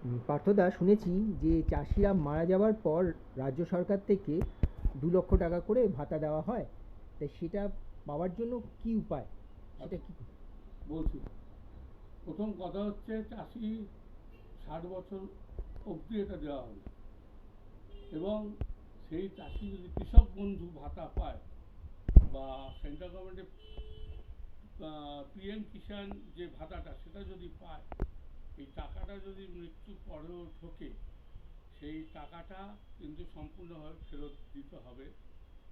পার্থদা, শুনেছি যে চাষিরা মারা যাওয়ার পর রাজ্য সরকার থেকে 2 লক্ষ টাকা করে ভাতা দেওয়া হয়। তাই সেটা পাওয়ার জন্য কি উপায়, সেটা আচ্ছা, কি? বলছি। প্রথম কথা হচ্ছে চাষি 60 বছর অবধি এটা দেওয়া হবে, এবং সেই চাষি যদি কৃষক বন্ধু ভাতা পায় বা সেন্ট্রাল গভর্নমেন্টের পিএম কিষাণ যে ভাতাটা সেটা যদি পায়, এই টাকাটা যদি মৃত্যুর পরেও ঢোকে, সেই টাকাটা কিন্তু সম্পূর্ণভাবে ফেরত দিতে হবে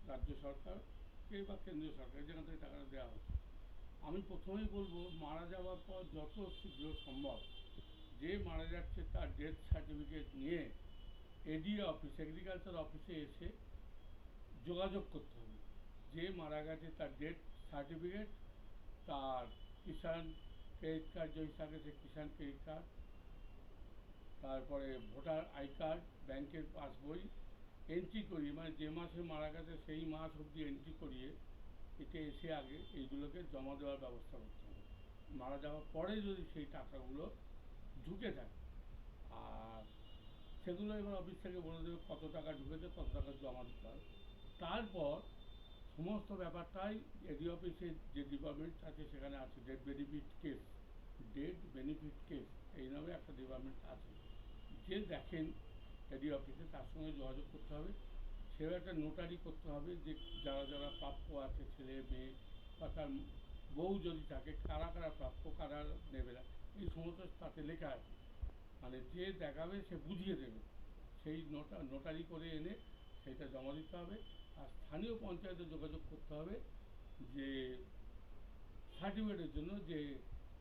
রাজ্য সরকারকে বা কেন্দ্রীয় সরকার, যেখান থেকে টাকাটা দেওয়া হচ্ছে। আমি প্রথমেই বলবো, মারা যাওয়ার পর যত শীঘ্র সম্ভব যে মারা যাচ্ছে তার ডেথ সার্টিফিকেট নিয়ে এডি অফিস, এগ্রিকালচার অফিসে এসে যোগাযোগ করতে হবে। যে মারা গেছে তার ডেথ সার্টিফিকেট, তার কিষাণ ক্রেডিট কার্ড যদি থাকে সে কিষাণ ক্রেডিট কার্ড, তারপরে ভোটার আই কার্ড, ব্যাংকের পাসবই এন্ট্রি করিয়ে, মানে যে মাসে মারা গেছে সেই মাস অবধি এন্ট্রি করিয়ে একে এসে আগে এইগুলোকে জমা দেওয়ার ব্যবস্থা করতে হবে। মারা যাওয়ার পরে যদি সেই টাকাগুলো ঢুকে থাকে, আর সেগুলো এবার অফিস থেকে বলে দেবে কত টাকা ঢুকেছে, কত টাকা জমা দিতে হবে। তারপর সমস্ত ব্যাপারটাই এডি অফিসের যে ডিপার্টমেন্ট আছে সেখানে আছে, ডেট বেনিফিট কেস এই নামে একটা ডিপার্টমেন্ট আছে, যে দেখেন এডি অফিসে, তার সঙ্গে যোগাযোগ করতে হবে। সেও একটা নোটারি করতে হবে যে যারা যারা প্রাপ্য আছে, ছেলে মেয়ে বা তার বউ যদি থাকে, কারা কারা প্রাপ্য, কারা নেবে না, এই সমস্ত তাতে লেখা আছে। মানে যে দেখাবে সে বুঝিয়ে দেবে, সেই নোটারি করে এনে সেটা জমা দিতে হবে। আর স্থানীয় পঞ্চায়েতে যোগাযোগ করতে হবে যে সার্টিফিকেটের জন্য, যে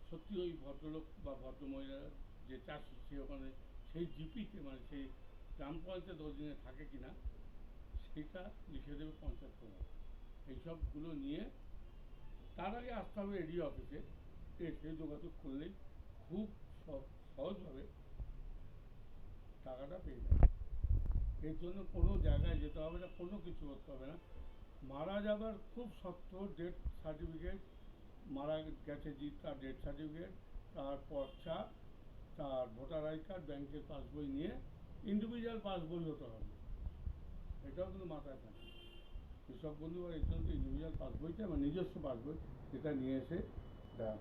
সত্যি ওই ভদ্রলোক বা ভদ্রমহিলা যে চাষি সে ওখানে সেই জিপিতে, মানে সেই গ্রাম পঞ্চায়েত অধীনে থাকে কিনা সেটা লিখে দেবে পঞ্চায়েত প্রধান। এইসবগুলো নিয়ে তার আগে আসতে হবে এডি অফিসে, এসে যোগাযোগ করলেই খুব সহজভাবে টাকাটা পেয়ে যাবে। এর জন্য কোনো জায়গায় যেতে হবে না, কোনো কিছু করতে হবে না। মারা যাবার খুব শক্ত ডেথ সার্টিফিকেট, মারা গেছে জি তার ডেথ সার্টিফিকেট, তার পর্চা, তার ভোটার আই কার্ড, ব্যাংকের পাসবই নিয়ে, ইন্ডিভিজুয়াল পাসবই হতে হবে, এটাও কিন্তু মাথায় থাকে। কৃষক বন্ধু বা এই জন্য ইন্ডিভিজুয়াল পাসবইটা আমার নিজস্ব পাসবই, যেটা নিয়ে এসে দেওয়া।